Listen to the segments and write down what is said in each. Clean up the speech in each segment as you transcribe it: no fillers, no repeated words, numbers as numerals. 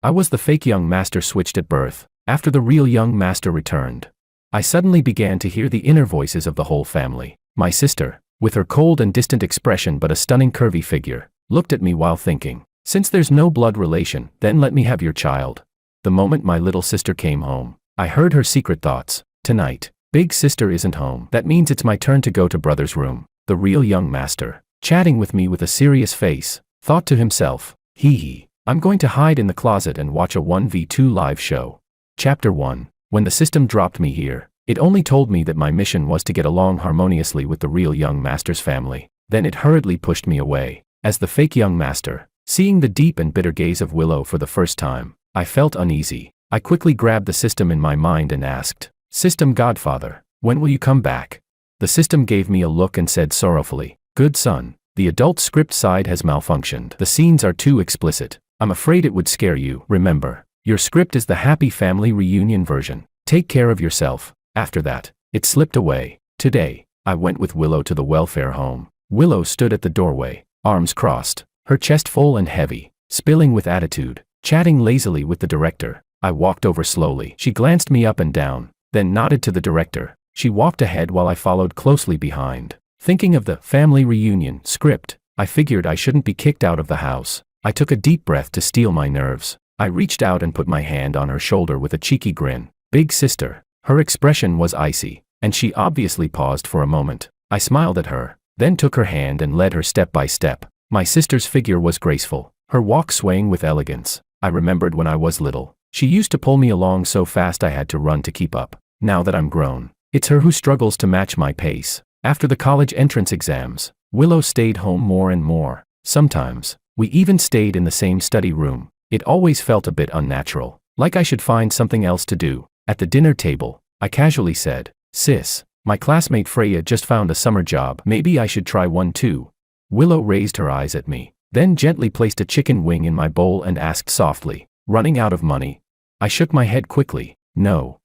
I was the fake young master switched at birth, after the real young master returned. I suddenly began to hear the inner voices of the whole family. My sister, with her cold and distant expression but a stunning curvy figure, looked at me while thinking, "Since there's no blood relation, then let me have your child." The moment my little sister came home, I heard her secret thoughts. "Tonight, big sister isn't home. That means it's my turn to go to brother's room." The real young master, chatting with me with a serious face, thought to himself, "Hee, I'm going to hide in the closet and watch a 1v2 live show." Chapter 1. When the system dropped me here, it only told me that my mission was to get along harmoniously with the real young master's family. Then it hurriedly pushed me away. As the fake young master, seeing the deep and bitter gaze of Willow for the first time, I felt uneasy. I quickly grabbed the system in my mind and asked, "System Godfather, when will you come back?" The system gave me a look and said sorrowfully, "Good son, the adult script side has malfunctioned. The scenes are too explicit. I'm afraid it would scare you. Remember, your script is the happy family reunion version. Take care of yourself." After that, it slipped away. Today, I went with Willow to the welfare home. Willow stood at the doorway, arms crossed, her chest full and heavy, spilling with attitude, chatting lazily with the director. I walked over slowly. She glanced me up and down, then nodded to the director. She walked ahead while I followed closely behind. Thinking of the family reunion script, I figured I shouldn't be kicked out of the house. I took a deep breath to steel my nerves. I reached out and put my hand on her shoulder with a cheeky grin. "Big sister." Her expression was icy, and she obviously paused for a moment. I smiled at her, then took her hand and led her step by step. My sister's figure was graceful, her walk swaying with elegance. I remembered when I was little, she used to pull me along so fast I had to run to keep up. Now that I'm grown, it's her who struggles to match my pace. After the college entrance exams, Willow stayed home more and more. Sometimes, we even stayed in the same study room. It always felt a bit unnatural, like I should find something else to do. At the dinner table, I casually said, "Sis, my classmate Freya just found a summer job. Maybe I should try one too." Willow raised her eyes at me, then gently placed a chicken wing in my bowl and asked softly, "Running out of money?" I shook my head quickly. No,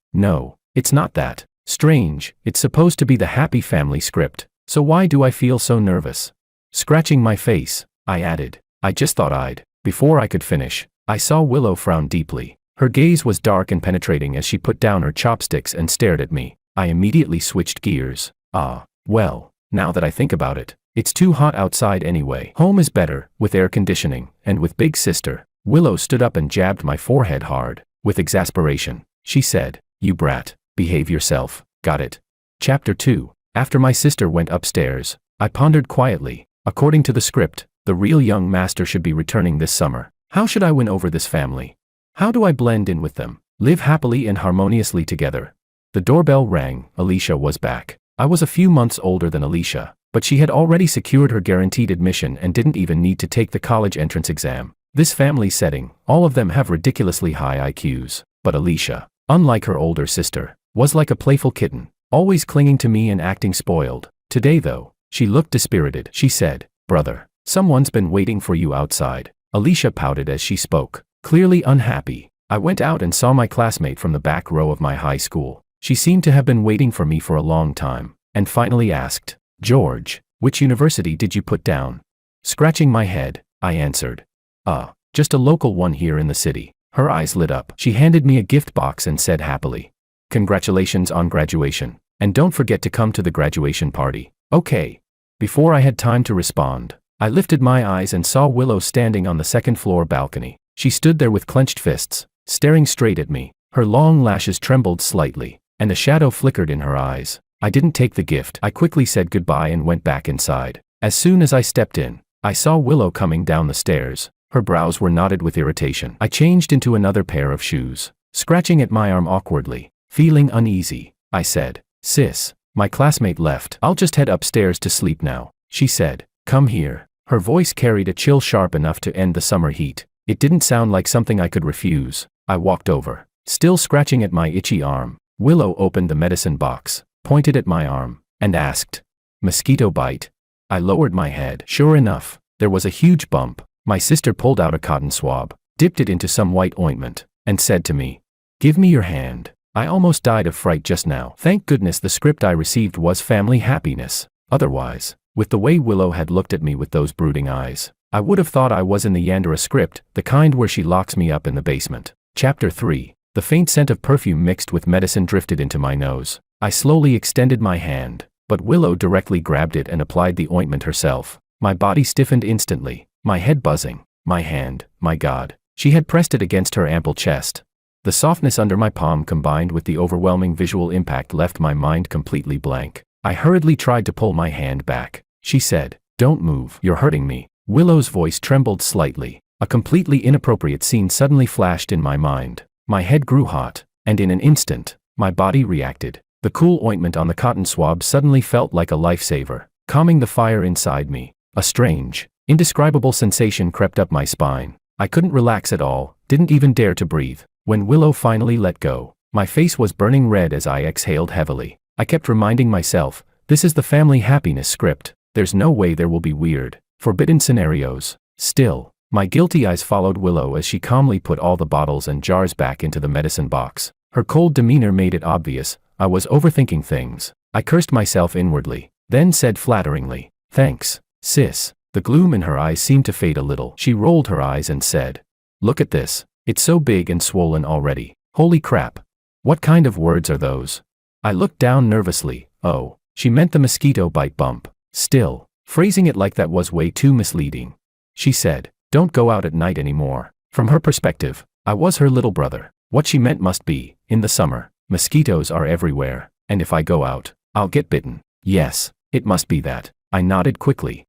it's not that. Strange, it's supposed to be the happy family script, so why do I feel so nervous? Scratching my face, I added, "I just thought I'd." Before I could finish, I saw Willow frown deeply. Her gaze was dark and penetrating as she put down her chopsticks and stared at me. I immediately switched gears. Well, now that I think about it, it's too hot outside anyway. Home is better, with air conditioning, and with big sister. Willow stood up and jabbed my forehead hard. With exasperation, she said, "You brat, behave yourself, got it?" Chapter 2. After my sister went upstairs, I pondered quietly. According to the script, the real young master should be returning this summer. How should I win over this family? How do I blend in with them, live happily and harmoniously together? The doorbell rang. Alicia was back. I was a few months older than Alicia, but she had already secured her guaranteed admission and didn't even need to take the college entrance exam. This family setting, all of them have ridiculously high IQs, but Alicia, unlike her older sister, was like a playful kitten, always clinging to me and acting spoiled. Today though, she looked dispirited. She said, "Brother, someone's been waiting for you outside." Alicia pouted as she spoke, clearly unhappy. I went out and saw my classmate from the back row of my high school. She seemed to have been waiting for me for a long time, and finally asked, "George, which university did you put down?" Scratching my head, I answered, Just a local one here in the city." Her eyes lit up. She handed me a gift box and said happily, "Congratulations on graduation, and don't forget to come to the graduation party." "Okay." Before I had time to respond, I lifted my eyes and saw Willow standing on the second-floor balcony. She stood there with clenched fists, staring straight at me. Her long lashes trembled slightly, and a shadow flickered in her eyes. I didn't take the gift. I quickly said goodbye and went back inside. As soon as I stepped in, I saw Willow coming down the stairs. Her brows were knotted with irritation. I changed into another pair of shoes, scratching at my arm awkwardly. Feeling uneasy, I said, "Sis, my classmate left. I'll just head upstairs to sleep now." She said, "Come here." Her voice carried a chill sharp enough to end the summer heat. It didn't sound like something I could refuse. I walked over, still scratching at my itchy arm. Willow opened the medicine box, pointed at my arm, and asked, "Mosquito bite?" I lowered my head. Sure enough, there was a huge bump. My sister pulled out a cotton swab, dipped it into some white ointment, and said to me, "Give me your hand." I almost died of fright just now. Thank goodness the script I received was family happiness. Otherwise, with the way Willow had looked at me with those brooding eyes, I would have thought I was in the Yandere script, the kind where she locks me up in the basement. Chapter 3. The faint scent of perfume mixed with medicine drifted into my nose. I slowly extended my hand, but Willow directly grabbed it and applied the ointment herself. My body stiffened instantly, my head buzzing. My hand, my God. She had pressed it against her ample chest. The softness under my palm combined with the overwhelming visual impact left my mind completely blank. I hurriedly tried to pull my hand back. She said, "Don't move, you're hurting me." Willow's voice trembled slightly. A completely inappropriate scene suddenly flashed in my mind. My head grew hot, and in an instant, my body reacted. The cool ointment on the cotton swab suddenly felt like a lifesaver, calming the fire inside me. A strange, indescribable sensation crept up my spine. I couldn't relax at all, didn't even dare to breathe. When Willow finally let go, my face was burning red as I exhaled heavily. I kept reminding myself, this is the family happiness script. There's no way there will be weird, forbidden scenarios. Still, my guilty eyes followed Willow as she calmly put all the bottles and jars back into the medicine box. Her cold demeanor made it obvious I was overthinking things. I cursed myself inwardly, then said flatteringly, "Thanks, sis." The gloom in her eyes seemed to fade a little. She rolled her eyes and said, "Look at this. It's so big and swollen already. Holy crap. What kind of words are those?" I looked down nervously. Oh, she meant the mosquito bite bump. Still, phrasing it like that was way too misleading. She said, "Don't go out at night anymore." From her perspective, I was her little brother. What she meant must be, in the summer, mosquitoes are everywhere, and if I go out, I'll get bitten. Yes, it must be that. I nodded quickly.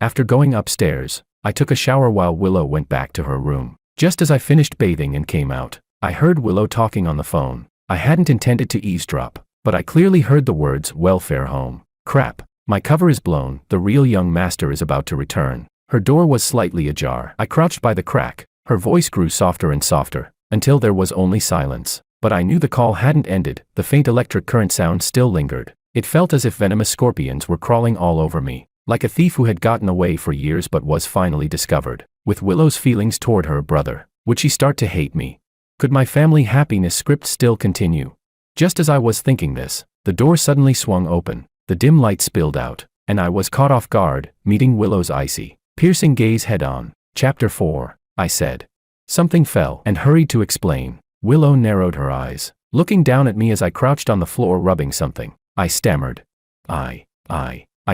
After going upstairs, I took a shower while Willow went back to her room. Just as I finished bathing and came out, I heard Willow talking on the phone. I hadn't intended to eavesdrop, but I clearly heard the words "welfare home." Crap, my cover is blown, the real young master is about to return. Her door was slightly ajar. I crouched by the crack. Her voice grew softer and softer, until there was only silence. But I knew the call hadn't ended, the faint electric current sound still lingered. It felt as if venomous scorpions were crawling all over me, like a thief who had gotten away for years but was finally discovered. With Willow's feelings toward her brother, would she start to hate me? Could my family happiness script still continue? Just as I was thinking this, the door suddenly swung open, the dim light spilled out, and I was caught off guard, meeting Willow's icy, piercing gaze head-on. Chapter 4, I said. Something fell, and hurried to explain. Willow narrowed her eyes, looking down at me as I crouched on the floor rubbing something. I stammered. I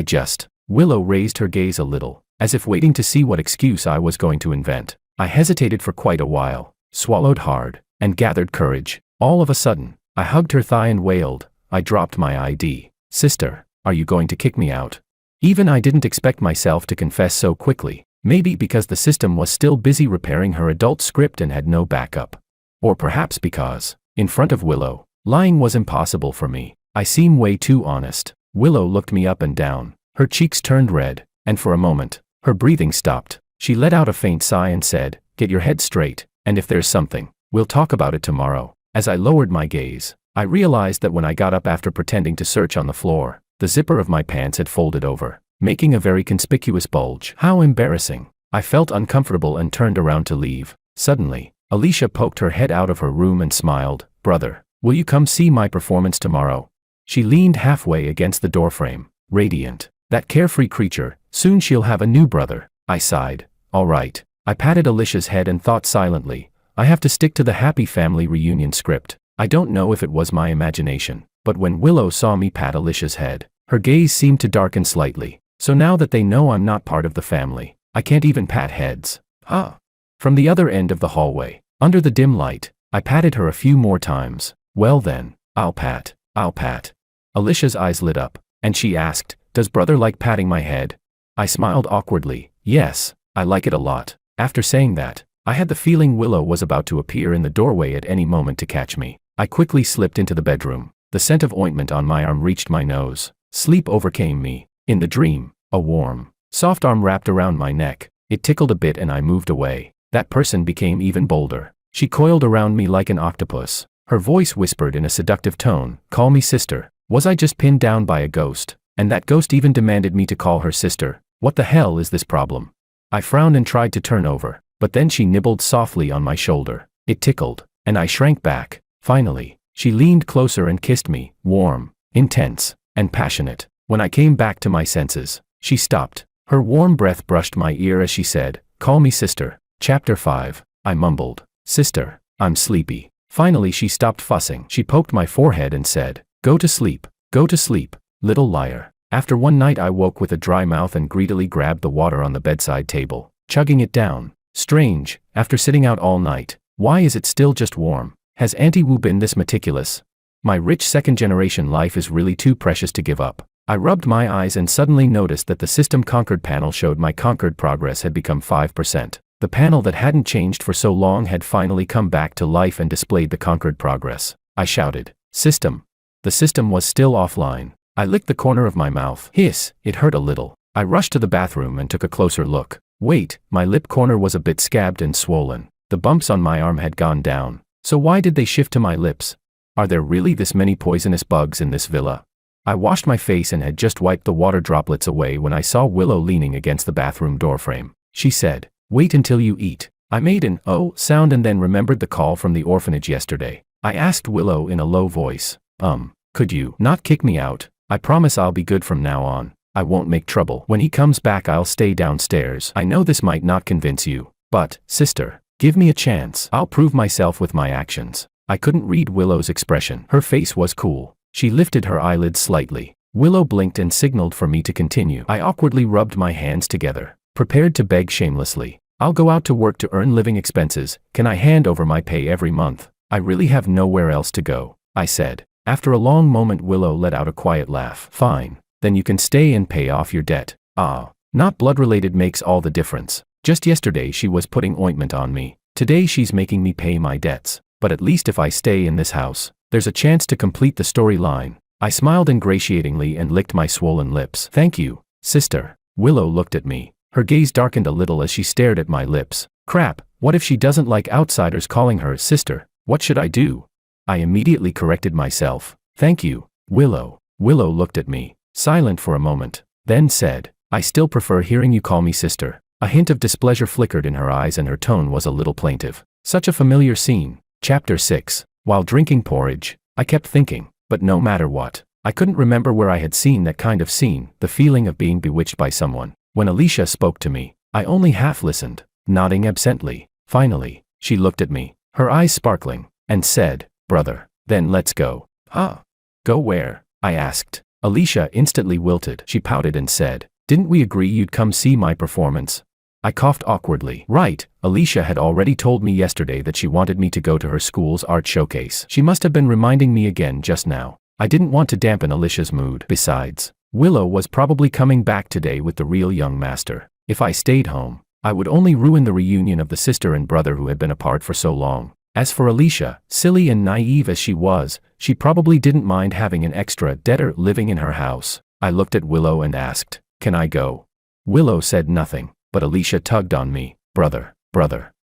just. Willow raised her gaze a little, as if waiting to see what excuse I was going to invent. I hesitated for quite a while, swallowed hard, and gathered courage. All of a sudden, I hugged her thigh and wailed. I dropped my ID. "Sister, are you going to kick me out?" Even I didn't expect myself to confess so quickly, maybe because the system was still busy repairing her adult script and had no backup. Or perhaps because, in front of Willow, lying was impossible for me. I seem way too honest. Willow looked me up and down. Her cheeks turned red, and for a moment, her breathing stopped. She let out a faint sigh and said, "Get your head straight, and if there's something, we'll talk about it tomorrow." As I lowered my gaze, I realized that when I got up after pretending to search on the floor, the zipper of my pants had folded over, making a very conspicuous bulge. How embarrassing. I felt uncomfortable and turned around to leave. Suddenly, Alicia poked her head out of her room and smiled. "Brother, will you come see my performance tomorrow?" She leaned halfway against the doorframe, radiant. That carefree creature, soon she'll have a new brother. I sighed. All right. I patted Alicia's head and thought silently, I have to stick to the happy family reunion script. I don't know if it was my imagination, but when Willow saw me pat Alicia's head, her gaze seemed to darken slightly. So now that they know I'm not part of the family, I can't even pat heads. From the other end of the hallway, under the dim light, I patted her a few more times. "Well then, I'll pat. Alicia's eyes lit up, and she asked, "Does brother like patting my head?" I smiled awkwardly. "Yes, I like it a lot." After saying that, I had the feeling Willow was about to appear in the doorway at any moment to catch me. I quickly slipped into the bedroom. The scent of ointment on my arm reached my nose. Sleep overcame me. In the dream, a warm, soft arm wrapped around my neck. It tickled a bit and I moved away. That person became even bolder. She coiled around me like an octopus. Her voice whispered in a seductive tone, "Call me sister." Was I just pinned down by a ghost? And that ghost even demanded me to call her sister. What the hell is this problem? I frowned and tried to turn over, but then she nibbled softly on my shoulder. It tickled, and I shrank back. Finally, she leaned closer and kissed me, warm, intense, and passionate. When I came back to my senses, she stopped, Her warm breath brushed my ear as she said, "Call me sister." Chapter 5. I mumbled, "Sister, I'm sleepy." Finally she stopped fussing. She poked my forehead and said, "Go to sleep, little liar." After one night I woke with a dry mouth and greedily grabbed the water on the bedside table, chugging it down. Strange, after sitting out all night, why is it still just warm? Has Auntie Wu been this meticulous? My rich second-generation life is really too precious to give up. I rubbed my eyes and suddenly noticed that the System Conquered panel showed my conquered progress had become 5%. The panel that hadn't changed for so long had finally come back to life and displayed the conquered progress. I shouted, "System!" The system was still offline. I licked the corner of my mouth. Hiss, it hurt a little. I rushed to the bathroom and took a closer look. Wait, my lip corner was a bit scabbed and swollen. The bumps on my arm had gone down. So why did they shift to my lips? Are there really this many poisonous bugs in this villa? I washed my face and had just wiped the water droplets away when I saw Willow leaning against the bathroom doorframe. She said, "Wait until you eat." I made an "oh" sound and then remembered the call from the orphanage yesterday. I asked Willow in a low voice, could you not kick me out? I promise I'll be good from now on. I won't make trouble. When he comes back I'll stay downstairs. I know this might not convince you, but, sister, give me a chance. I'll prove myself with my actions. I couldn't read Willow's expression. Her face was cool. She lifted her eyelids slightly. Willow blinked and signaled for me to continue. I awkwardly rubbed my hands together, prepared to beg shamelessly. I'll go out to work to earn living expenses. Can I hand over my pay every month? I really have nowhere else to go, I said. After a long moment Willow let out a quiet laugh. Fine, then you can stay and pay off your debt. Not blood-related makes all the difference. Just yesterday she was putting ointment on me. Today she's making me pay my debts. But at least if I stay in this house, there's a chance to complete the storyline. I smiled ingratiatingly and licked my swollen lips. Thank you, sister. Willow looked at me. Her gaze darkened a little as she stared at my lips. Crap, what if she doesn't like outsiders calling her sister? What should I do? I immediately corrected myself. Thank you, Willow. Willow looked at me, silent for a moment, then said, I still prefer hearing you call me sister. A hint of displeasure flickered in her eyes and her tone was a little plaintive. Such a familiar scene. Chapter 6. While drinking porridge, I kept thinking, but no matter what, I couldn't remember where I had seen that kind of scene, the feeling of being bewitched by someone. When Alicia spoke to me, I only half listened, nodding absently. Finally, she looked at me, her eyes sparkling, and said, Brother, then let's go. Go where? I asked. Alicia instantly wilted. She pouted and said, Didn't we agree you'd come see my performance? I coughed awkwardly. Right, Alicia had already told me yesterday that she wanted me to go to her school's art showcase. She must have been reminding me again just now. I didn't want to dampen Alicia's mood. Besides, Willow was probably coming back today with the real young master. If I stayed home, I would only ruin the reunion of the sister and brother who had been apart for so long. As for Alicia, silly and naive as she was, she probably didn't mind having an extra debtor living in her house. I looked at Willow and asked, Can I go? Willow said nothing, but Alicia tugged on me. Brother,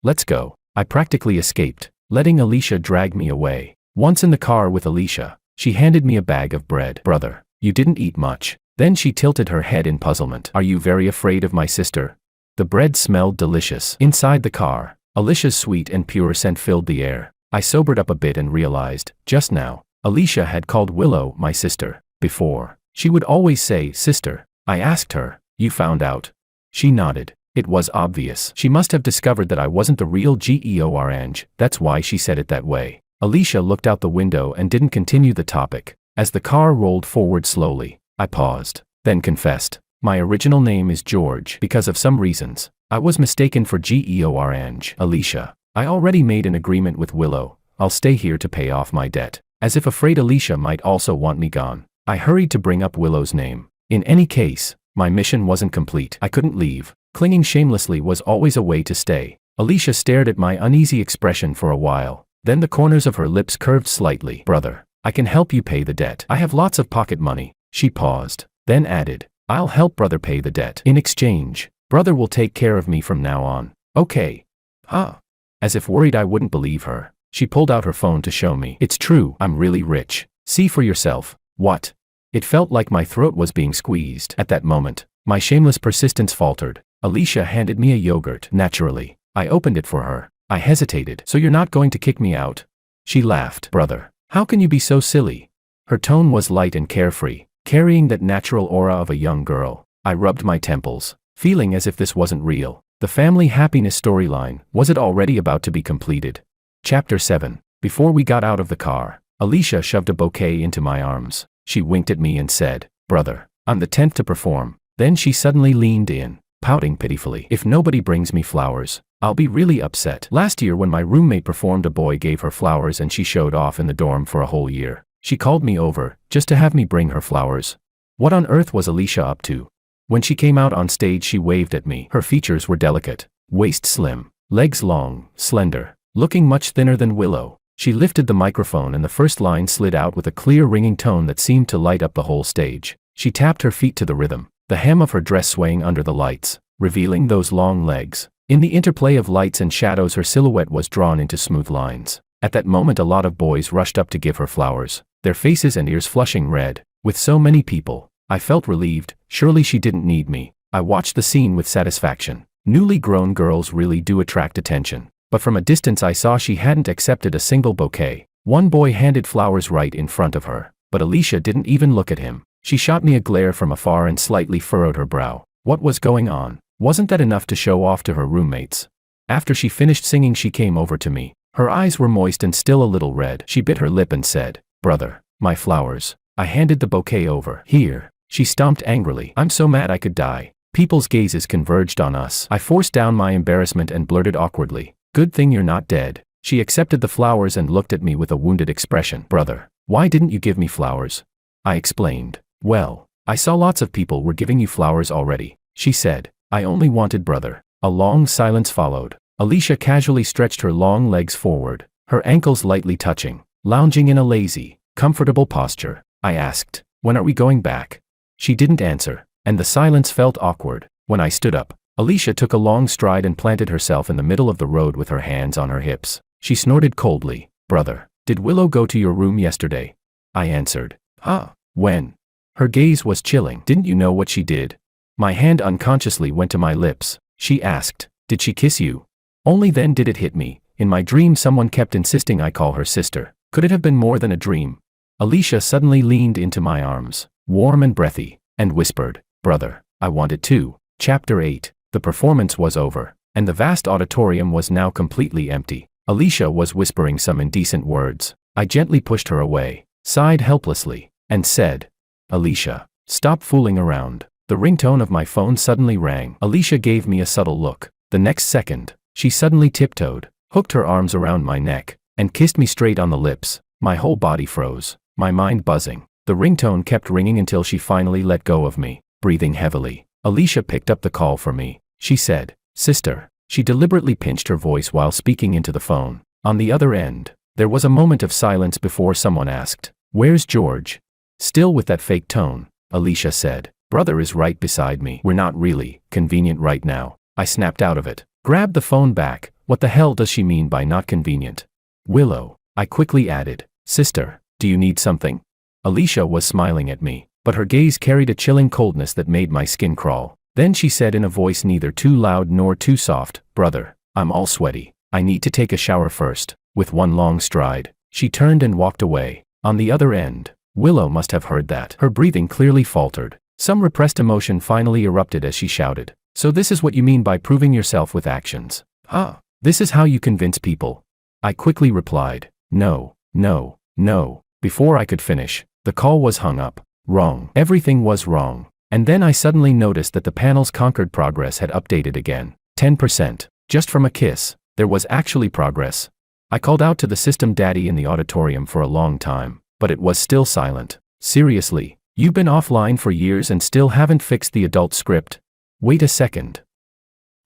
let's go. I practically escaped, letting Alicia drag me away. Once in the car with Alicia, she handed me a bag of bread. Brother, you didn't eat much. Then she tilted her head in puzzlement. Are you very afraid of my sister? The bread smelled delicious. Inside the car, Alicia's sweet and pure scent filled the air. I sobered up a bit and realized, just now, Alicia had called Willow my sister. Before, she would always say sister. I asked her, You found out? She nodded. It was obvious. She must have discovered that I wasn't the real Georange. That's why she said it that way. Alicia looked out the window and didn't continue the topic. As the car rolled forward slowly, I paused, then confessed. My original name is George. Because of some reasons, I was mistaken for Georange. Alicia, I already made an agreement with Willow. I'll stay here to pay off my debt. As if afraid Alicia might also want me gone, I hurried to bring up Willow's name. In any case, my mission wasn't complete. I couldn't leave. Clinging shamelessly was always a way to stay. Alicia stared at my uneasy expression for a while. Then the corners of her lips curved slightly. Brother, I can help you pay the debt. I have lots of pocket money. She paused, then added, I'll help brother pay the debt. In exchange, brother will take care of me from now on. Okay. As if worried I wouldn't believe her, she pulled out her phone to show me. It's true, I'm really rich. See for yourself. What? It felt like my throat was being squeezed. At that moment, my shameless persistence faltered. Alicia handed me a yogurt. Naturally, I opened it for her. I hesitated. So you're not going to kick me out? She laughed. Brother, how can you be so silly? Her tone was light and carefree, carrying that natural aura of a young girl. I rubbed my temples. feeling as if this wasn't real. The family happiness storyline, was it already about to be completed? Chapter 7. Before we got out of the car, Alicia shoved a bouquet into my arms. She winked at me and said, "Brother, I'm the 10th to perform." Then she suddenly leaned in, pouting pitifully. "If nobody brings me flowers, I'll be really upset." Last year when my roommate performed, a boy gave her flowers and she showed off in the dorm for a whole year. She called me over, just to have me bring her flowers. What on earth was Alicia up to? When she came out on stage, she waved at me. Her features were delicate, waist slim, legs long, slender, looking much thinner than Willow. She lifted the microphone and the first line slid out with a clear ringing tone that seemed to light up the whole stage. She tapped her feet to the rhythm, the hem of her dress swaying under the lights, revealing those long legs. In the interplay of lights and shadows, her silhouette was drawn into smooth lines. At that moment, a lot of boys rushed up to give her flowers, their faces and ears flushing red. With so many people, I felt relieved. Surely she didn't need me. I watched the scene with satisfaction. Newly grown girls really do attract attention. But from a distance I saw she hadn't accepted a single bouquet. One boy handed flowers right in front of her, but Alicia didn't even look at him. She shot me a glare from afar and slightly furrowed her brow. What was going on? Wasn't that enough to show off to her roommates? After she finished singing, she came over to me. Her eyes were moist and still a little red. She bit her lip and said, "Brother, my flowers." I handed the bouquet over. "Here." She stomped angrily. "I'm so mad I could die." People's gazes converged on us. I forced down my embarrassment and blurted awkwardly, "Good thing you're not dead." She accepted the flowers and looked at me with a wounded expression. "Brother, why didn't you give me flowers?" I explained. "Well, I saw lots of people were giving you flowers already," she said. "I only wanted brother." A long silence followed. Alicia casually stretched her long legs forward, her ankles lightly touching, lounging in a lazy, comfortable posture. I asked, "When are we going back?" She didn't answer, and the silence felt awkward. When I stood up, Alicia took a long stride and planted herself in the middle of the road with her hands on her hips. She snorted coldly. "Brother, did Willow go to your room yesterday?" I answered. "Huh? When?" Her gaze was chilling. "Didn't you know what she did?" My hand unconsciously went to my lips. She asked, "Did she kiss you?" Only then did it hit me. In my dream someone kept insisting I call her sister. Could it have been more than a dream? Alicia suddenly leaned into my arms, warm and breathy, and whispered, "Brother, I want it too." Chapter 8. The performance was over, and the vast auditorium was now completely empty. Alicia was whispering some indecent words. I gently pushed her away, sighed helplessly, and said, "Alicia, stop fooling around." The ringtone of my phone suddenly rang. Alicia gave me a subtle look. The next second, she suddenly tiptoed, hooked her arms around my neck, and kissed me straight on the lips. My whole body froze, my mind buzzing. The ringtone kept ringing until she finally let go of me. Breathing heavily, Alicia picked up the call for me. She said, "Sister." She deliberately pinched her voice while speaking into the phone. On the other end, there was a moment of silence before someone asked, "Where's George?" Still with that fake tone, Alicia said, "Brother is right beside me." "We're not really convenient right now." I snapped out of it. Grabbed the phone back. What the hell does she mean by not convenient? "Willow," I quickly added. "Sister, do you need something?" Alicia was smiling at me, but her gaze carried a chilling coldness that made my skin crawl. Then she said in a voice neither too loud nor too soft, "Brother, I'm all sweaty. I need to take a shower first." With one long stride, she turned and walked away. On the other end, Willow must have heard that. Her breathing clearly faltered. Some repressed emotion finally erupted as she shouted, "So this is what you mean by proving yourself with actions? Huh? This is how you convince people?" I quickly replied, "No, no, no." Before I could finish, the call was hung up. Wrong. Everything was wrong. And then I suddenly noticed that the panel's conquered progress had updated again. 10%. Just from a kiss, there was actually progress. I called out to the system daddy in the auditorium for a long time, but it was still silent. "Seriously, you've been offline for years and still haven't fixed the adult script?" Wait a second.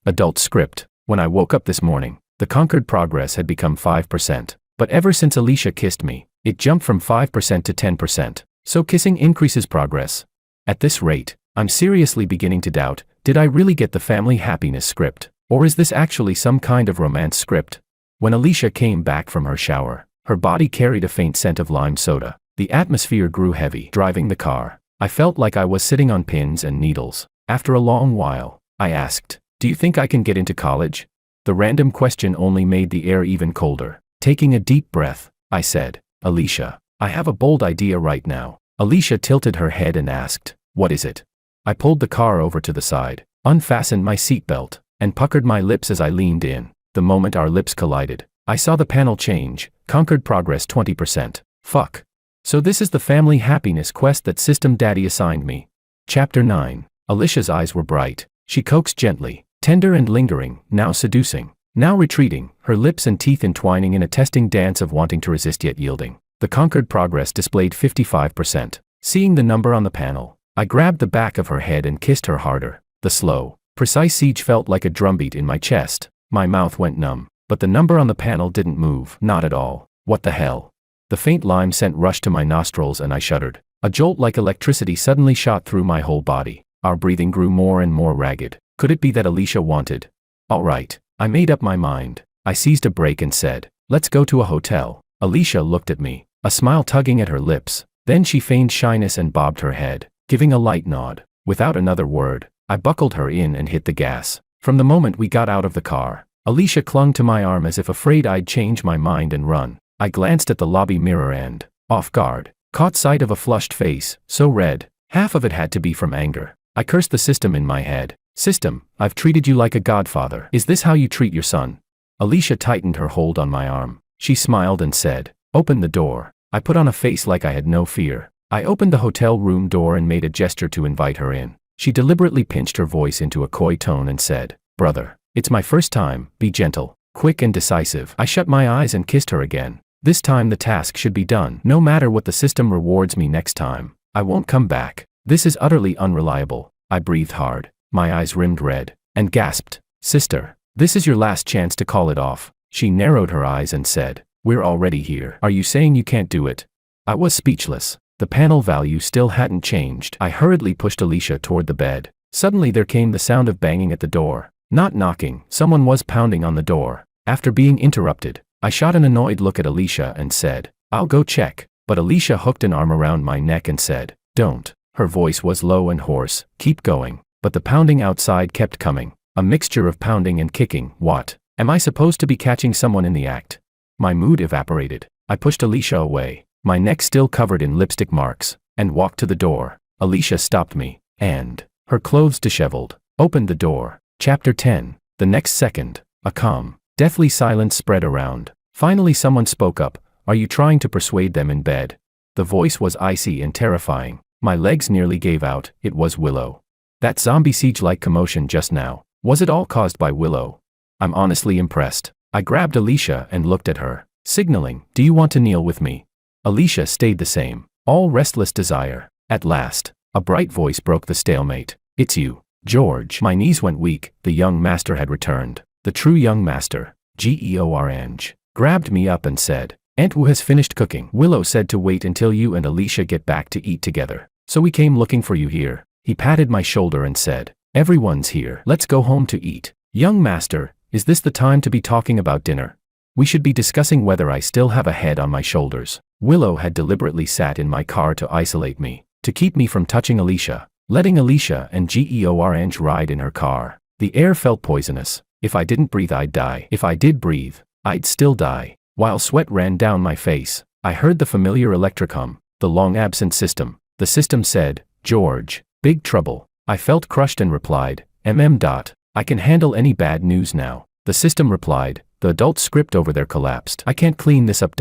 Adult script. When I woke up this morning, the conquered progress had become 5%. But ever since Alicia kissed me, it jumped from 5% to 10%. So kissing increases progress. At this rate, I'm seriously beginning to doubt, did I really get the family happiness script? Or is this actually some kind of romance script? When Alicia came back from her shower, her body carried a faint scent of lime soda. The atmosphere grew heavy. Driving the car, I felt like I was sitting on pins and needles. After a long while, I asked, "Do you think I can get into college?" The random question only made the air even colder. Taking a deep breath, I said, "Alicia, I have a bold idea right now." Alicia tilted her head and asked, "What is it?" I pulled the car over to the side. unfastened my seatbelt, and puckered my lips as I leaned in. The moment our lips collided, I saw the panel change, conquered progress 20%. Fuck. So this is the family happiness quest that System Daddy assigned me. Chapter 9. Alicia's eyes were bright. She coaxed gently, tender and lingering, now seducing, now retreating, her lips and teeth entwining in a testing dance of wanting to resist yet yielding. The conquered progress displayed 55%. Seeing the number on the panel, I grabbed the back of her head and kissed her harder. The slow, precise siege felt like a drumbeat in my chest. My mouth went numb, but the number on the panel didn't move, not at all. What the hell? The faint lime scent rushed to my nostrils and I shuddered. A jolt like electricity suddenly shot through my whole body. Our breathing grew more and more ragged. Could it be that Alicia wanted? All right, I made up my mind. I seized a break and said, let's go to a hotel. Alicia looked at me, a smile tugging at her lips. Then she feigned shyness and bobbed her head, giving a light nod. Without another word, I buckled her in and hit the gas. From the moment we got out of the car, Alicia clung to my arm as if afraid I'd change my mind and run. I glanced at the lobby mirror and, off guard, caught sight of a flushed face, so red, half of it had to be from anger. I cursed the system in my head. System, I've treated you like a godfather. Is this how you treat your son? Alicia tightened her hold on my arm. She smiled and said, open the door. I put on a face like I had no fear. I opened the hotel room door and made a gesture to invite her in. She deliberately pinched her voice into a coy tone and said, brother, it's my first time, be gentle, quick and decisive. I shut my eyes and kissed her again. This time the task should be done. No matter what the system rewards me next time, I won't come back. This is utterly unreliable. I breathed hard, my eyes rimmed red, and gasped, sister, this is your last chance to call it off. She narrowed her eyes and said, we're already here. Are you saying you can't do it? I was speechless. The panel value still hadn't changed. I hurriedly pushed Alicia toward the bed. Suddenly there came the sound of banging at the door. Not knocking, someone was pounding on the door. After being interrupted, I shot an annoyed look at Alicia and said, I'll go check. But Alicia hooked an arm around my neck and said, don't. Her voice was low and hoarse, keep going. But the pounding outside kept coming. A mixture of pounding and kicking. What? Am I supposed to be catching someone in the act? My mood evaporated. I pushed Alicia away, my neck still covered in lipstick marks, and walked to the door. Alicia stopped me, and, her clothes disheveled, opened the door. Chapter 10. The next second, a calm, deathly silence spread around. Finally someone spoke up, are you trying to persuade them in bed? The voice was icy and terrifying. My legs nearly gave out. It was Willow. That zombie siege-like commotion just now, was it all caused by Willow? I'm honestly impressed. I grabbed Alicia and looked at her, signaling, do you want to kneel with me? Alicia stayed the same, all restless desire. At last, a bright voice broke the stalemate. It's you, George. My knees went weak. The young master had returned. The true young master, George, grabbed me up and said, Aunt Wu has finished cooking. Willow said to wait until you and Alicia get back to eat together. So we came looking for you here. He patted my shoulder and said, everyone's here. Let's go home to eat. Young master, is this the time to be talking about dinner? We should be discussing whether I still have a head on my shoulders. Willow had deliberately sat in my car to isolate me, to keep me from touching Alicia, letting Alicia and George ride in her car. The air felt poisonous. If I didn't breathe, I'd die. If I did breathe, I'd still die. While sweat ran down my face, I heard the familiar electric hum, the long-absent system. The system said, George, big trouble. I felt crushed and replied, I can handle any bad news now. The system replied, the adult script over there collapsed. I can't clean this up.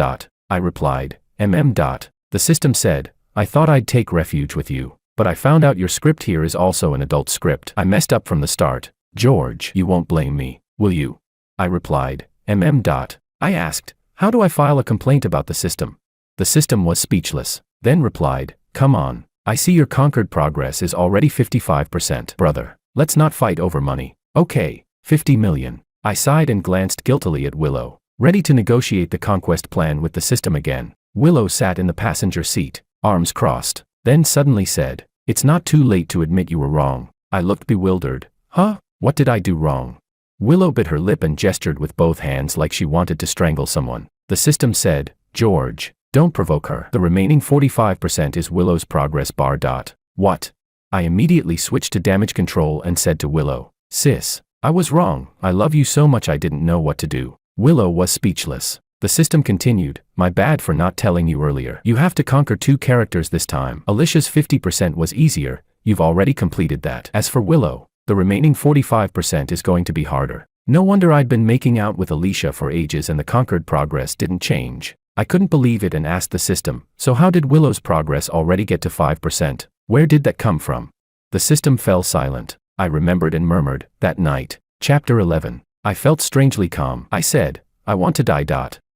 I replied, The system said, I thought I'd take refuge with you, but I found out your script here is also an adult script. I messed up from the start. George, you won't blame me, will you? I replied, I asked, how do I file a complaint about the system? The system was speechless, then replied, come on, I see your conquered progress is already 55%. Brother, let's not fight over money. Okay, 50 million. I sighed and glanced guiltily at Willow, ready to negotiate the conquest plan with the system again. Willow sat in the passenger seat, arms crossed, then suddenly said, it's not too late to admit you were wrong. I looked bewildered. Huh? What did I do wrong? Willow bit her lip and gestured with both hands like she wanted to strangle someone. The system said, George, don't provoke her. The remaining 45% is Willow's progress bar. What? I immediately switched to damage control and said to Willow, sis, I was wrong. I love you so much I didn't know what to do. Willow was speechless. The system continued, my bad for not telling you earlier. You have to conquer 2 characters this time. Alicia's 50% was easier, you've already completed that. As for Willow, The remaining 45% is going to be harder. No wonder I'd been making out with Alicia for ages and the conquered progress didn't change. I couldn't believe it and asked the system, so how did Willow's progress already get to 5%? Where did that come from? The system fell silent. I remembered and murmured, that night. Chapter 11. I felt strangely calm. I said, I want to die.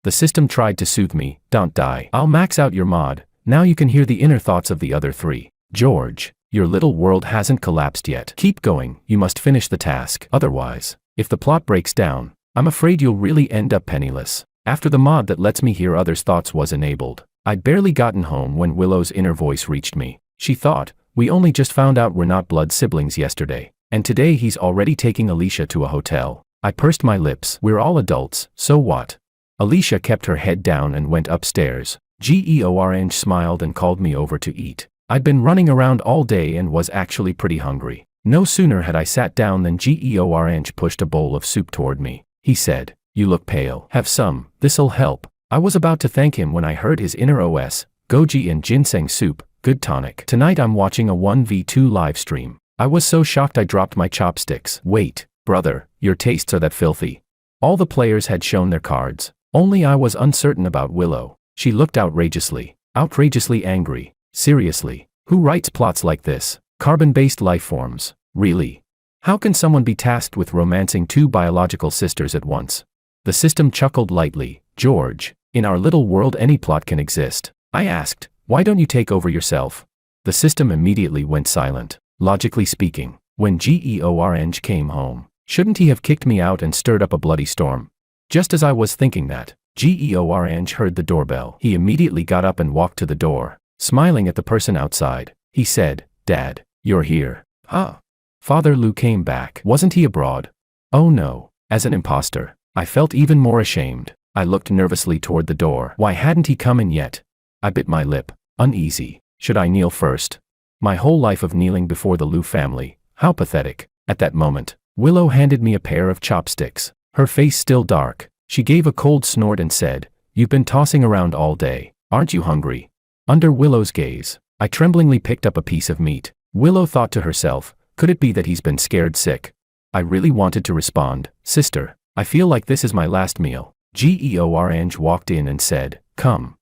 The system tried to soothe me, don't die. I'll max out your mod. Now you can hear the inner thoughts of the other three. George, your little world hasn't collapsed yet. Keep going, you must finish the task. Otherwise, if the plot breaks down, I'm afraid you'll really end up penniless. After the mod that lets me hear others' thoughts was enabled, I'd barely gotten home when Willow's inner voice reached me. She thought, we only just found out we're not blood siblings yesterday, and today he's already taking Alicia to a hotel. I pursed my lips. We're all adults, so what? Alicia kept her head down and went upstairs. Georange smiled and called me over to eat. I'd been running around all day and was actually pretty hungry. No sooner had I sat down than Georange pushed a bowl of soup toward me. He said, you look pale. Have some, this'll help. I was about to thank him when I heard his inner OS, goji and ginseng soup, good tonic. Tonight I'm watching a 1v2 live stream. I was so shocked I dropped my chopsticks. Wait, brother, your tastes are that filthy. All the players had shown their cards. Only I was uncertain about Willow. She looked outrageously angry. Seriously, who writes plots like this? Carbon-based life forms. Really? How can someone be tasked with romancing two biological sisters at once? The system chuckled lightly. George, in our little world any plot can exist. I asked, why don't you take over yourself? The system immediately went silent. Logically speaking, when Georange came home, shouldn't he have kicked me out and stirred up a bloody storm? Just as I was thinking that, Georange heard the doorbell. He immediately got up and walked to the door. Smiling at the person outside, he said, Dad, you're here. Huh? Father Lou came back. Wasn't he abroad? Oh no. As an imposter, I felt even more ashamed. I looked nervously toward the door. Why hadn't he come in yet? I bit my lip, uneasy. Should I kneel first? My whole life of kneeling before the Lou family. How pathetic. At that moment, Willow handed me a pair of chopsticks. Her face still dark. She gave a cold snort and said, you've been tossing around all day. Aren't you hungry? Under Willow's gaze, I tremblingly picked up a piece of meat. Willow thought to herself, could it be that he's been scared sick? I really wanted to respond, sister, I feel like this is my last meal. Georange walked in and said, come.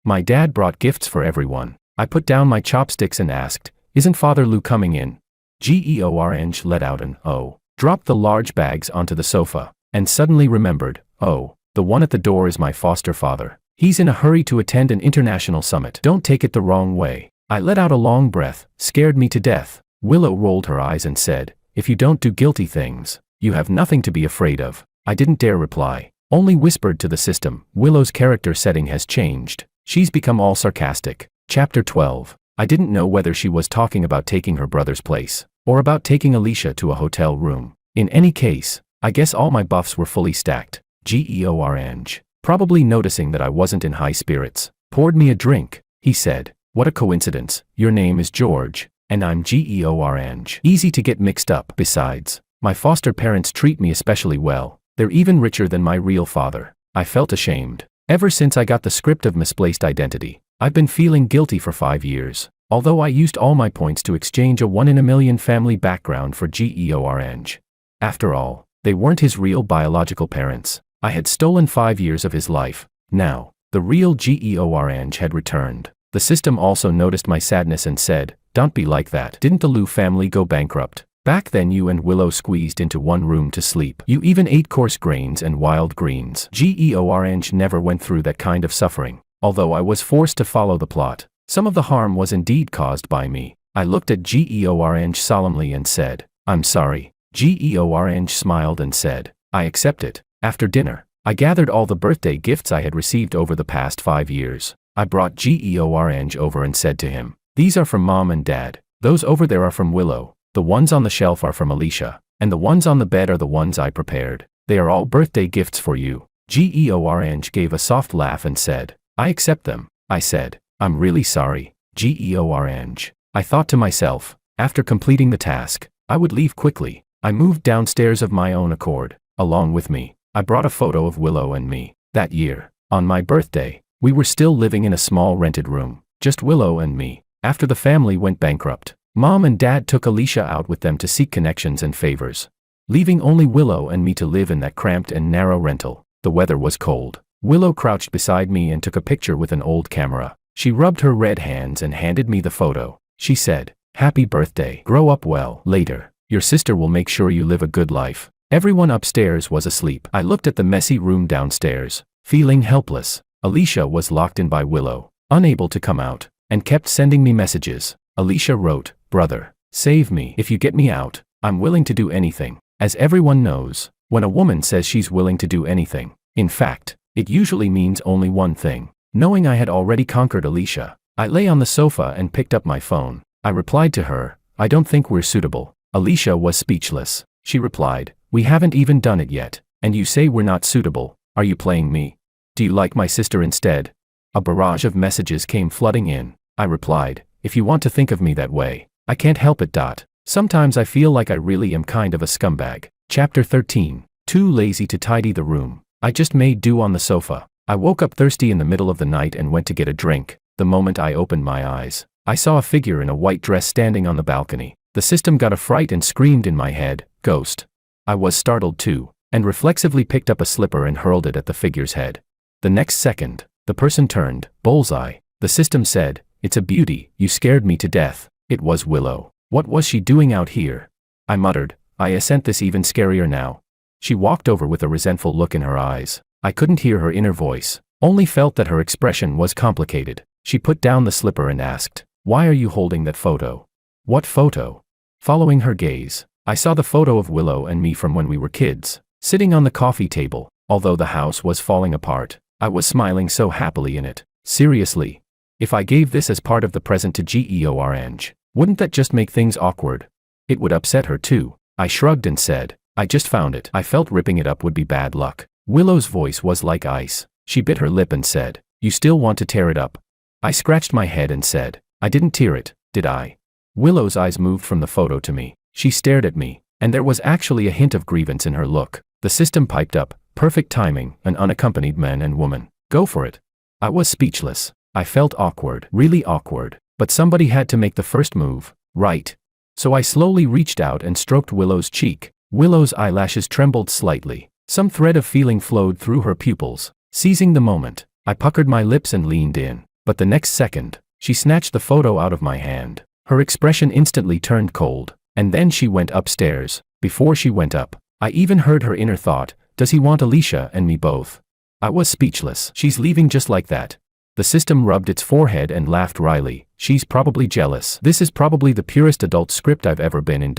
My dad brought gifts for everyone. I put down my chopsticks and asked, isn't Father Lou coming in? Georange let out an oh, dropped the large bags onto the sofa, and suddenly remembered, oh, the one at the door is my foster father. He's in a hurry to attend an international summit. Don't take it the wrong way. I let out a long breath, scared me to death. Willow rolled her eyes and said, if you don't do guilty things, you have nothing to be afraid of. I didn't dare reply, only whispered to the system, Willow's character setting has changed. She's become all sarcastic. Chapter 12. I didn't know whether she was talking about taking her brother's place, or about taking Alicia to a hotel room. In any case, I guess all my buffs were fully stacked. Georange, probably noticing that I wasn't in high spirits, poured me a drink. He said, what a coincidence, your name is George, and I'm Georange. Easy to get mixed up. Besides, my foster parents treat me especially well. They're even richer than my real father. I felt ashamed. Ever since I got the script of misplaced identity, I've been feeling guilty for 5 years. Although I used all my points to exchange a 1 in a million family background for Georange. After all, they weren't his real biological parents. I had stolen 5 years of his life. Now, the real Georange had returned. The system also noticed my sadness and said, don't be like that. Didn't the Lou family go bankrupt? Back then you and Willow squeezed into one room to sleep. You even ate coarse grains and wild greens. Georange never went through that kind of suffering. Although I was forced to follow the plot, some of the harm was indeed caused by me. I looked at Georange solemnly and said, I'm sorry. Georange smiled and said, I accept it. After dinner, I gathered all the birthday gifts I had received over the past 5 years. I brought Georange over and said to him, these are from Mom and Dad. Those over there are from Willow. The ones on the shelf are from Alicia. And the ones on the bed are the ones I prepared. They are all birthday gifts for you. Georange gave a soft laugh and said, I accept them. I said, I'm really sorry, Georange. I thought to myself, after completing the task, I would leave quickly. I moved downstairs of my own accord. Along with me, I brought a photo of Willow and me. That year, on my birthday, we were still living in a small rented room, just Willow and me. After the family went bankrupt, Mom and Dad took Alicia out with them to seek connections and favors, leaving only Willow and me to live in that cramped and narrow rental. The weather was cold. Willow crouched beside me and took a picture with an old camera. She rubbed her red hands and handed me the photo. She said, "Happy birthday. Grow up well. Later. Your sister will make sure you live a good life." Everyone upstairs was asleep. I looked at the messy room downstairs, feeling helpless. Alicia was locked in by Willow, unable to come out, and kept sending me messages. Alicia wrote, "Brother, save me. If you get me out, I'm willing to do anything." As everyone knows, when a woman says she's willing to do anything, in fact, it usually means only one thing. Knowing I had already conquered Alicia, I lay on the sofa and picked up my phone. I replied to her, "I don't think we're suitable." Alicia was speechless. She replied, "We haven't even done it yet, and you say we're not suitable. Are you playing me? Do you like my sister instead?" A barrage of messages came flooding in. I replied, "If you want to think of me that way, I can't help it. Sometimes I feel like I really am kind of a scumbag." Chapter 13. Too lazy to tidy the room. I just made do on the sofa. I woke up thirsty in the middle of the night and went to get a drink. The moment I opened my eyes, I saw a figure in a white dress standing on the balcony. The system got a fright and screamed in my head, "Ghost." I was startled too, and reflexively picked up a slipper and hurled it at the figure's head. The next second, the person turned, bullseye. The system said, "It's a beauty. You scared me to death." It was Willow. What was she doing out here? I muttered, "I assent this even scarier now." She walked over with a resentful look in her eyes. I couldn't hear her inner voice, only felt that her expression was complicated. She put down the slipper and asked, "Why are you holding that photo?" "What photo?" Following her gaze, I saw the photo of Willow and me from when we were kids, sitting on the coffee table. Although the house was falling apart, I was smiling so happily in it. Seriously, if I gave this as part of the present to Georange, wouldn't that just make things awkward? It would upset her too. I shrugged and said, "I just found it." I felt ripping it up would be bad luck. Willow's voice was like ice. She bit her lip and said, "You still want to tear it up?" I scratched my head and said, "I didn't tear it, did I?" Willow's eyes moved from the photo to me. She stared at me, and there was actually a hint of grievance in her look. The system piped up, "Perfect timing, an unaccompanied man and woman. Go for it." I was speechless. I felt awkward, really awkward, but somebody had to make the first move, right? So I slowly reached out and stroked Willow's cheek. Willow's eyelashes trembled slightly. Some thread of feeling flowed through her pupils. Seizing the moment, I puckered my lips and leaned in. But the next second, she snatched the photo out of my hand. Her expression instantly turned cold, and then she went upstairs. Before she went up, I even heard her inner thought, "Does he want Alicia and me both?" I was speechless. "She's leaving just like that." The system rubbed its forehead and laughed wryly. "She's probably jealous. This is probably the purest adult script I've ever been in.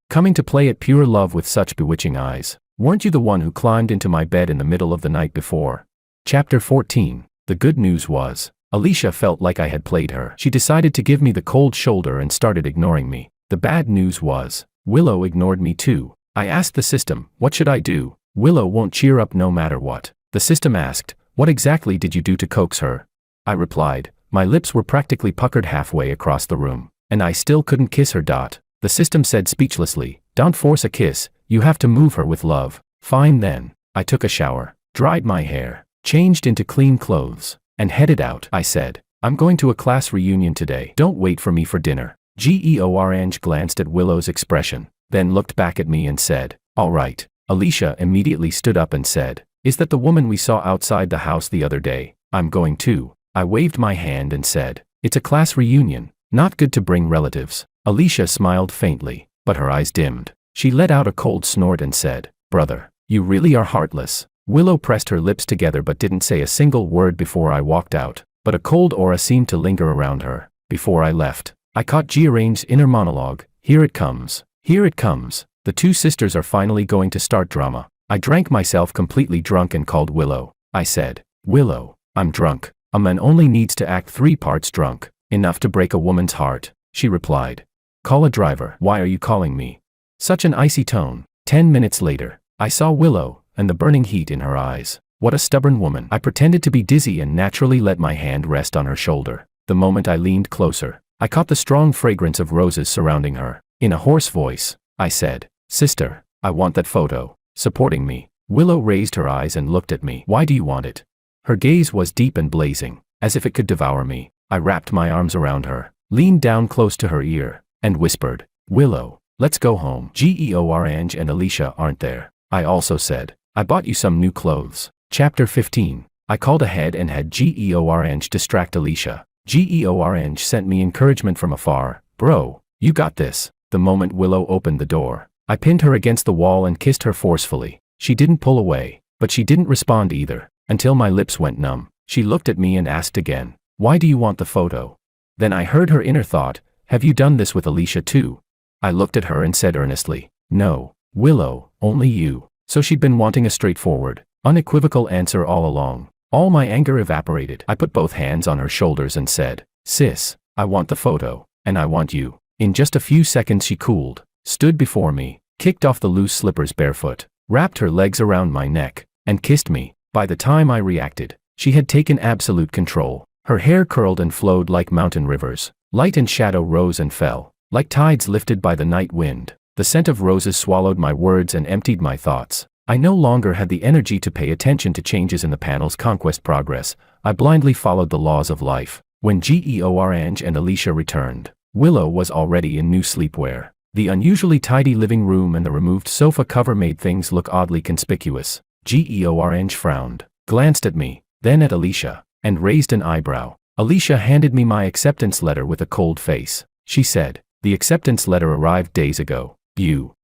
Coming to play at pure love with such bewitching eyes. Weren't you the one who climbed into my bed in the middle of the night before?" Chapter 14. The good news was, Alicia felt like I had played her. She decided to give me the cold shoulder and started ignoring me. The bad news was, Willow ignored me too. I asked the system, "What should I do?" Willow won't cheer up no matter what. The system asked, "What exactly did you do to coax her?" I replied, "My lips were practically puckered halfway across the room, and I still couldn't kiss her. The system said speechlessly, "Don't force a kiss, you have to move her with love." Fine then. I took a shower, dried my hair, changed into clean clothes, and headed out. I said, "I'm going to a class reunion today. Don't wait for me for dinner." Georange glanced at Willow's expression, then looked back at me and said, "All right." Alicia immediately stood up and said, "Is that the woman we saw outside the house the other day?" "I'm going too." I waved my hand and said, "It's a class reunion. Not good to bring relatives." Alicia smiled faintly, but her eyes dimmed. She let out a cold snort and said, "Brother, you really are heartless." Willow pressed her lips together but didn't say a single word before I walked out, but a cold aura seemed to linger around her. Before I left, I caught Georange's inner monologue, "Here it comes. Here it comes. The two sisters are finally going to start drama." I drank myself completely drunk and called Willow. I said, "Willow, I'm drunk." "A man only needs to act 3 parts drunk, enough to break a woman's heart," she replied. "Call a driver." "Why are you calling me?" Such an icy tone. 10 minutes later, I saw Willow, and the burning heat in her eyes. What a stubborn woman. I pretended to be dizzy and naturally let my hand rest on her shoulder. The moment I leaned closer, I caught the strong fragrance of roses surrounding her. In a hoarse voice, I said, "Sister, I want that photo." Supporting me, Willow raised her eyes and looked at me. "Why do you want it?" Her gaze was deep and blazing, as if it could devour me. I wrapped my arms around her, leaned down close to her ear, and whispered, "Willow, let's go home. Georange and Alicia aren't there." I also said, "I bought you some new clothes." Chapter 15. I called ahead and had Georange distract Alicia. Georange sent me encouragement from afar. "Bro, you got this." The moment Willow opened the door, I pinned her against the wall and kissed her forcefully. She didn't pull away, but she didn't respond either, until my lips went numb. She looked at me and asked again, "Why do you want the photo?" Then I heard her inner thought, "Have you done this with Alicia too?" I looked at her and said earnestly, "No, Willow, only you." So she'd been wanting a straightforward, unequivocal answer all along. All my anger evaporated. I put both hands on her shoulders and said, "Sis, I want the photo, and I want you." In just a few seconds she cooled, stood before me, kicked off the loose slippers barefoot, wrapped her legs around my neck, and kissed me. By the time I reacted, she had taken absolute control. Her hair curled and flowed like mountain rivers. Light and shadow rose and fell, like tides lifted by the night wind. The scent of roses swallowed my words and emptied my thoughts. I no longer had the energy to pay attention to changes in the panel's conquest progress. I blindly followed the laws of life. When Georange and Alicia returned, Willow was already in new sleepwear. The unusually tidy living room and the removed sofa cover made things look oddly conspicuous. Georange frowned, glanced at me, then at Alicia, and raised an eyebrow. Alicia handed me my acceptance letter with a cold face. She said, "The acceptance letter arrived days ago."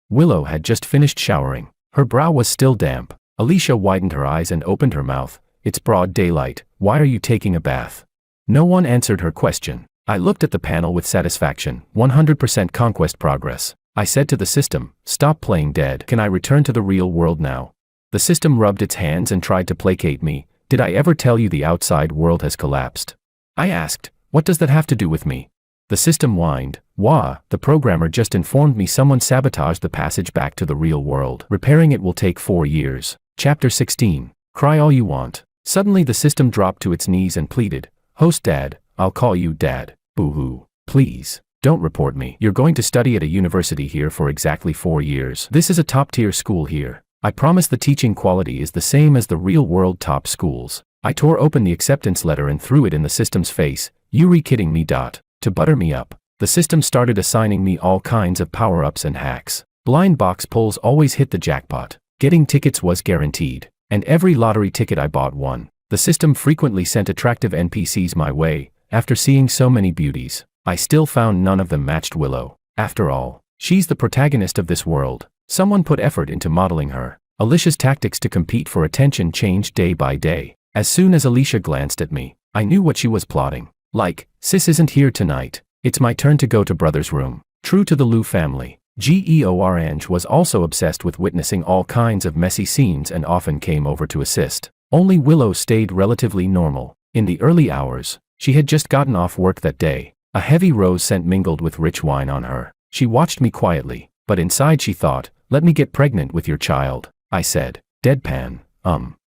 Willow had just finished showering. Her brow was still damp. Alicia widened her eyes and opened her mouth. "It's broad daylight. Why are you taking a bath?" No one answered her question. I looked at the panel with satisfaction. 100% conquest progress. I said to the system, "Stop playing dead. Can I return to the real world now?" The system rubbed its hands and tried to placate me. "Did I ever tell you the outside world has collapsed?" I asked, "What does that have to do with me?" The system whined, "Wah, the programmer just informed me someone sabotaged the passage back to the real world. Repairing it will take 4 years. Chapter 16. Cry all you want. Suddenly the system dropped to its knees and pleaded, "Host Dad, I'll call you Dad. Boo-hoo. Please, don't report me. You're going to study at a university here for exactly 4 years. This is a top-tier school here. I promise the teaching quality is the same as the real-world top schools." I tore open the acceptance letter and threw it in the system's face. "You kidding me? To butter me up, the system started assigning me all kinds of power-ups and hacks. Blind box pulls always hit the jackpot. Getting tickets was guaranteed, and every lottery ticket I bought won. The system frequently sent attractive NPCs my way. After seeing so many beauties, I still found none of them matched Willow. After all, she's the protagonist of this world. Someone put effort into modeling her. Alicia's tactics to compete for attention changed day by day. As soon as Alicia glanced at me, I knew what she was plotting. Like, "Sis isn't here tonight. It's my turn to go to brother's room." True to the Liu family, Georange was also obsessed with witnessing all kinds of messy scenes and often came over to assist. Only Willow stayed relatively normal. In the early hours, she had just gotten off work that day. A heavy rose scent mingled with rich wine on her. She watched me quietly, but inside she thought, "Let me get pregnant with your child." I said, deadpan,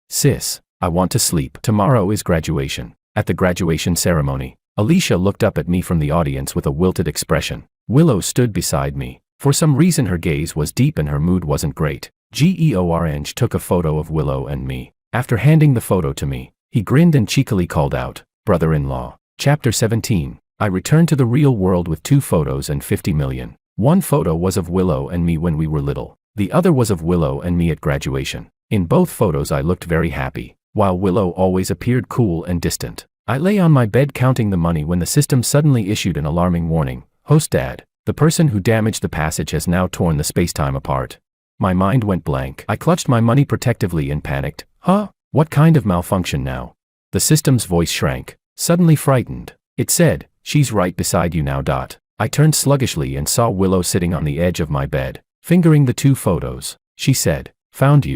"Sis, I want to sleep. Tomorrow is graduation." At the graduation ceremony, Alicia looked up at me from the audience with a wilted expression. Willow stood beside me. For some reason her gaze was deep and her mood wasn't great. Georange took a photo of Willow and me. After handing the photo to me, he grinned and cheekily called out, "Brother-in-law." Chapter 17. I returned to the real world with 2 photos and 50 million. One photo was of Willow and me when we were little. The other was of Willow and me at graduation. In both photos I looked very happy, while Willow always appeared cool and distant. I lay on my bed counting the money when the system suddenly issued an alarming warning. "Host Dad, the person who damaged the passage has now torn the spacetime apart." My mind went blank. I clutched my money protectively and panicked. "Huh? What kind of malfunction now?" The system's voice shrank, suddenly frightened. It said, "She's right beside you now." I turned sluggishly and saw Willow sitting on the edge of my bed, fingering the 2 photos. She said, "Found you."